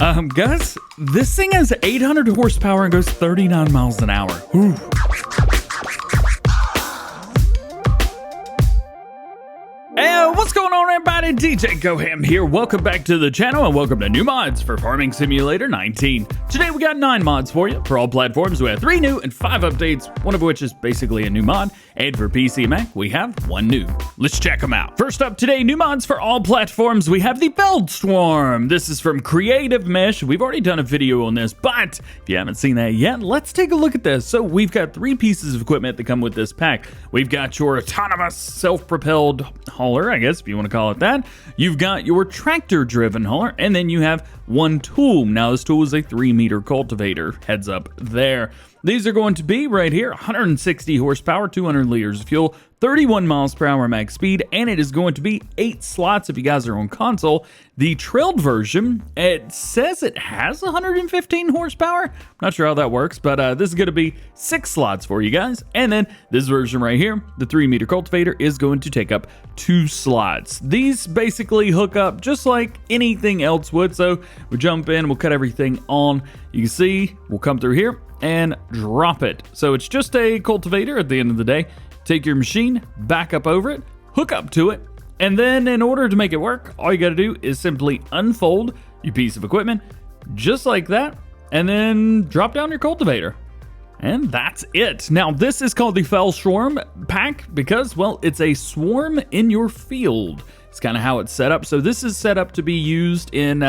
Guys, this thing has 800 horsepower and goes 39 miles an hour. Whew. Hey, what's going on, everybody? DjGoHam here. Welcome back to the channel and welcome to new mods for Farming Simulator 19. Today we got 9 mods for you for all platforms. We have 3 new and 5 updates, one of which is basically a new mod. And for PC and Mac, we have 1 new. Let's check them out. First up today, new mods for all platforms. We have the Feldschwarm. This is from Creative Mesh. We've already done a video on this, but if you haven't seen that yet, let's take a look at this. So we've got 3 pieces of equipment that come with this pack. We've got your autonomous self-propelled hauler, I guess, if you want to call it that. You've got your tractor-driven hauler, and then you have 1 tool. Now, this tool is a 3-meter cultivator. Heads up there. These are going to be right here, 160 horsepower, 200 liters of fuel, 31 miles per hour max speed, and it is going to be 8 slots if you guys are on console. The trailed version, it says it has 115 horsepower. Not sure how that works, but this is going to be 6 slots for you guys. And then this version right here, the 3-meter cultivator, is going to take up 2 slots. These basically hook up just like anything else would. So we jump in, we'll cut everything on. You can see we'll come through here and drop it. So it's just a cultivator at the end of the day. Take your machine, back up over it, hook up to it, and then in order to make it work, all you gotta do is simply unfold your piece of equipment, just like that, and then drop down your cultivator. And that's it. Now, this is called the Feldschwarm pack because, well, it's a swarm in your field. It's kind of how it's set up. So this is set up to be used in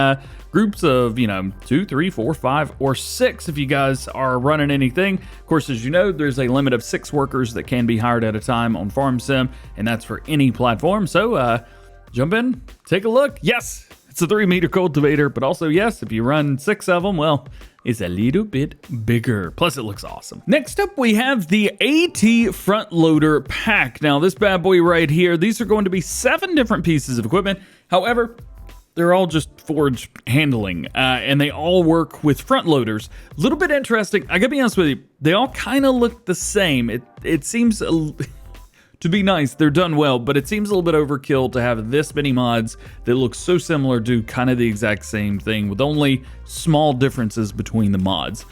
groups of, 2, 3, 4, 5, or 6 if you guys are running anything. Of course, as you know, there's a limit of 6 workers that can be hired at a time on Farm Sim, and that's for any platform. So jump in, take a look. Yes, it's a 3-meter cultivator, but also, yes, if you run 6 of them, well, it's a little bit bigger. Plus, it looks awesome. Next up, we have the AT Frontloader Pack. Now, this bad boy right here, these are going to be 7 different pieces of equipment. However, they're all just forge handling, and they all work with front loaders. A little bit interesting. I gotta be honest with you, they all kind of look the same. It seems to be nice, they're done well, but it seems a little bit overkill to have this many mods that look so similar, do kind of the exact same thing with only small differences between the mods.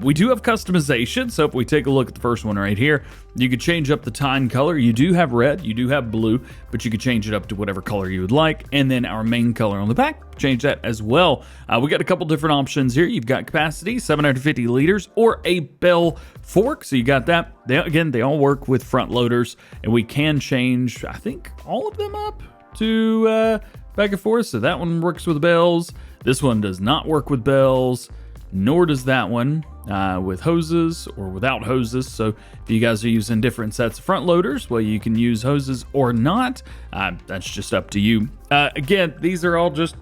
We do have customization, so if we take a look at the first one right here, you could change up the tine color. You do have red, you do have blue, but you could change it up to whatever color you would like, and then our main color on the back, change that as well. We got a couple different options here. You've got capacity, 750 liters, or a Bale fork, so you got that. They all work with front loaders, and we can change, I think, all of them up to back and forth, so that one works with Bales. This one does not work with Bales, nor does that one with hoses or without hoses. So if you guys are using different sets of front loaders, well, you can use hoses or not. That's just up to you. Again, these are all just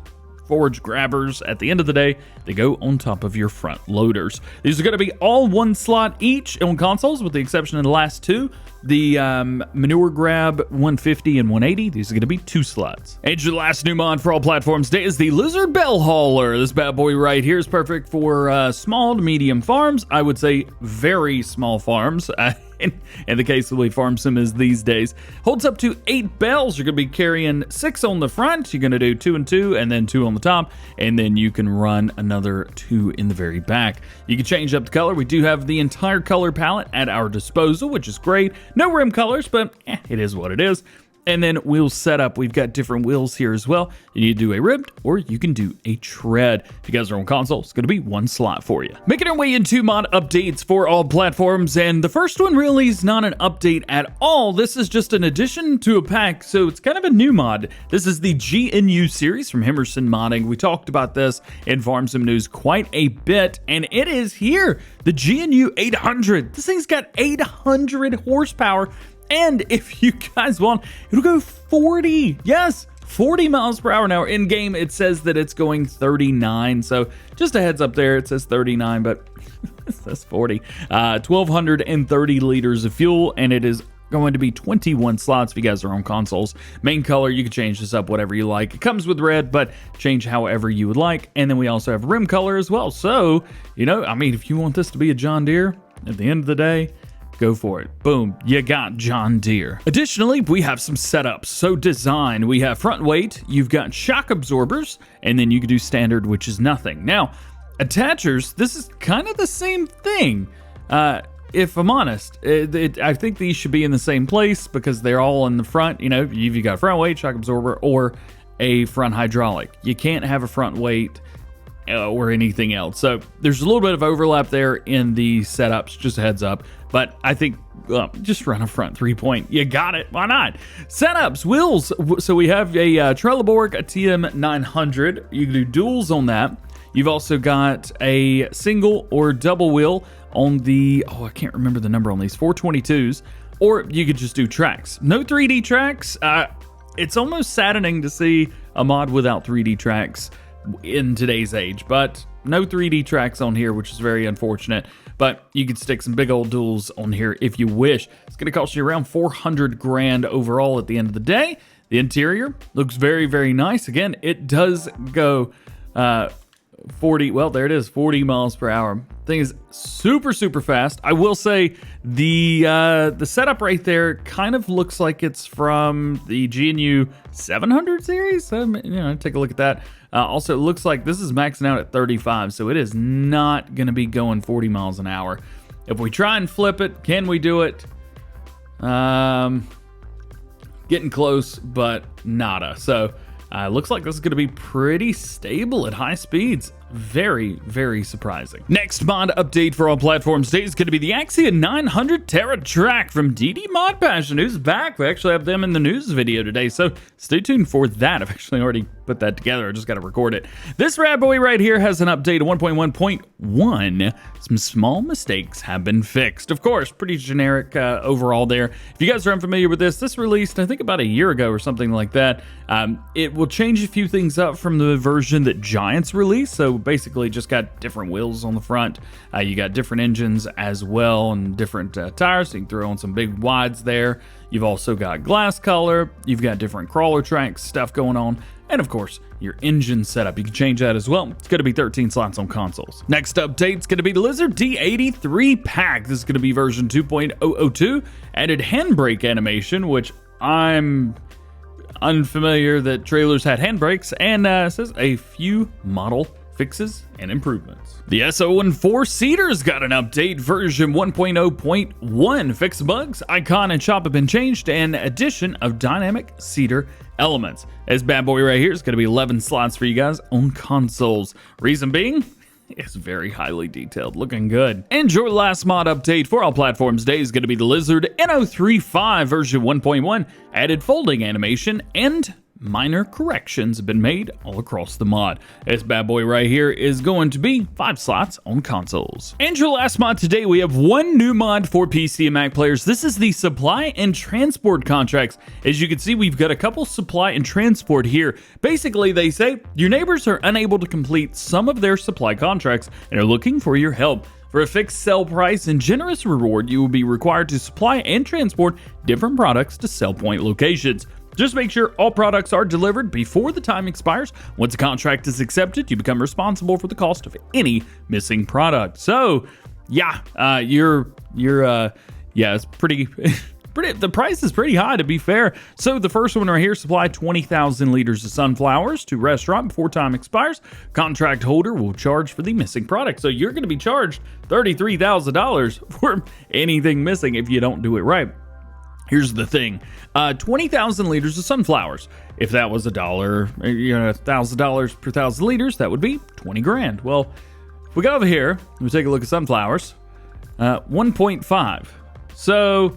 forge grabbers. At the end of the day, they go on top of your front loaders. These are going to be all 1 slot each on consoles, with the exception of the last 2. The manure grab 150 and 180, these are going to be 2 slots. And your last new mod for all platforms today is the Lizard Bell Hauler. This bad boy right here is perfect for small to medium farms. I would say very small farms. In the case of the way Farm Sim is these days. Holds up to 8 bales. You're going to be carrying 6 on the front. You're going to do 2 and 2, and then 2 on the top, and then you can run another 2 in the very back. You can change up the color. We do have the entire color palette at our disposal, which is great. No rim colors, but it is what it is. And then wheel setup, we've got different wheels here as well. You need to do a ribbed, or you can do a tread. If you guys are on console, it's going to be 1 slot for you. Making our way into mod updates for all platforms, and the first one really is not an update at all. This is just an addition to a pack, so it's kind of a new mod. This is the GNU Series from Emerson Modding. We talked about this in Farm Sim News quite a bit, and it is here. The GNU 800. This thing's got 800 horsepower. And if you guys want, it'll go 40. Yes, 40 miles per hour. Now, in game, it says that it's going 39. So just a heads up there, it says 39, but it says 40. 1,230 liters of fuel, and it is going to be 21 slots if you guys are on consoles. Main color, you can change this up whatever you like. It comes with red, but change however you would like. And then we also have rim color as well. So, if you want this to be a John Deere, at the end of the day, go for it. Boom, you got John Deere. Additionally, we have some setups. So design, we have front weight, you've got shock absorbers, and then you can do standard, which is nothing. Now, attachers, this is kind of the same thing. If I'm honest, I think these should be in the same place because they're all in the front. You know, you've got front weight, shock absorber, or a front hydraulic. You can't have a front weight or anything else. So there's a little bit of overlap there in the setups, just a heads up. But I think just run a front 3-point. You got it. Why not? Setups, wheels. So we have a Trelleborg, a TM900. You can do duals on that. You've also got a single or double wheel on the, I can't remember the number on these, 422s, or you could just do tracks. No 3D tracks. It's almost saddening to see a mod without 3D tracks in today's age, but no 3D tracks on here, which is very unfortunate. But you could stick some big old duals on here if you wish. It's going to cost you around 400 grand overall at the end of the day. The interior looks very, very nice. Again, it does go 40, well, there it is, 40 miles per hour. Thing is super, super fast. I will say the setup right there kind of looks like it's from the GNU 700 series. Take a look at that. Also, it looks like this is maxing out at 35, so it is not going to be going 40 miles an hour. If we try and flip it, can we do it? Getting close, but nada. So looks like this is going to be pretty stable at high speeds. Very, very surprising. Next mod update for all platforms today is going to be the Axion 900 Terra Trac from DD Mod Passion, who's back. We actually have them in the news video today, so stay tuned for that. I've actually already put that together. I just got to record it. This bad boy right here has an update 1.1.1. Some small mistakes have been fixed. Of course, pretty generic overall there. If you guys are unfamiliar with this released, I think, about a year ago or something like that. It will change a few things up from the version that Giants released. So basically just got different wheels on the front. You got different engines as well and different tires. So you can throw on some big wides there. You've also got glass color. You've got different crawler tracks, stuff going on. And of course, your engine setup. You can change that as well. It's going to be 13 slots on consoles. Next update is going to be the Lizard D83 Pack. This is going to be version 2.002. Added handbrake animation, which I'm unfamiliar that trailers had handbrakes, and says a few model fixes and improvements. The SO and 4-seaters got an update, version 1.0.1. Fixed bugs, icon and shop have been changed, and addition of dynamic seater elements. This bad boy right here is going to be 11 slots for you guys on consoles. Reason being, it's very highly detailed, looking good. And your last mod update for all platforms today is going to be the Lizard N035 version 1.1. Added folding animation and minor corrections have been made all across the mod. This bad boy right here is going to be 5 slots on consoles. And your last mod today, we have one new mod for PC and Mac players. This is the supply and transport contracts. As you can see, we've got a couple supply and transport here. Basically, they say your neighbors are unable to complete some of their supply contracts and are looking for your help. For a fixed sell price and generous reward, you will be required to supply and transport different products to sell point locations. Just make sure all products are delivered before the time expires. Once a contract is accepted, you become responsible for the cost of any missing product. So, yeah, it's pretty, the price is pretty high, to be fair. So the first one right here, supply 20,000 liters of sunflowers to restaurant before time expires. Contract holder will charge for the missing product. So you're going to be charged $33,000 for anything missing if you don't do it right. Here's the thing, 20,000 liters of sunflowers. If that was $1,000 per 1,000 liters, that would be 20 grand. Well, if we go over here, we take a look at sunflowers, 1.5. So,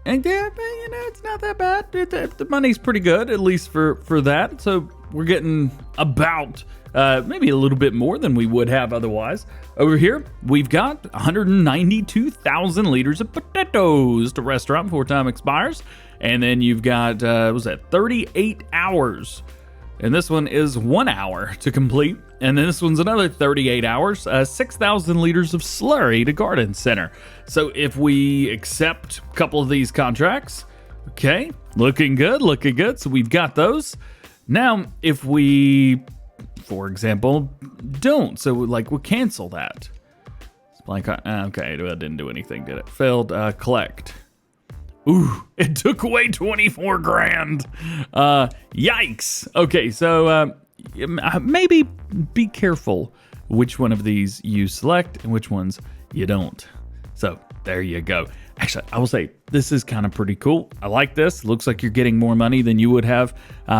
and yeah, it's not that bad. The money's pretty good, at least for that. So we're getting about maybe a little bit more than we would have otherwise. Over here, we've got 192,000 liters of potatoes to restaurant before time expires. And then you've got, 38 hours. And this one is 1 hour to complete. And then this one's another 38 hours, 6,000 liters of slurry to garden center. So if we accept a couple of these contracts, okay, looking good. So we've got those. Now, if we, for example, don't, so like we'll cancel that. Blank. Okay, well, it didn't do anything, did it? Failed. Collect. Ooh, it took away 24 grand. Yikes. Okay, so maybe be careful which one of these you select and which ones you don't. So there you go. Actually, I will say this is kind of pretty cool. I like this. Looks like you're getting more money than you would have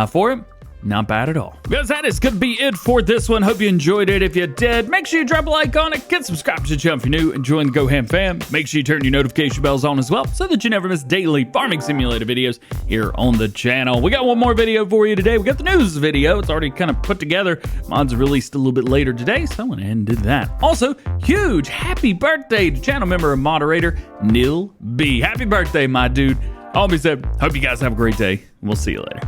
for it. Not bad at all. Guys, that is going to be it for this one. Hope you enjoyed it. If you did, make sure you drop a like on it. Get subscribed to the channel if you're new and join the GoHam fam. Make sure you turn your notification bells on as well so that you never miss daily farming simulator videos here on the channel. We got one more video for you today. We got the news video. It's already kind of put together. Mods released a little bit later today, so I went ahead and did that. Also, huge happy birthday to channel member and moderator Neil B. Happy birthday, my dude. All be said, hope you guys have a great day. We'll see you later.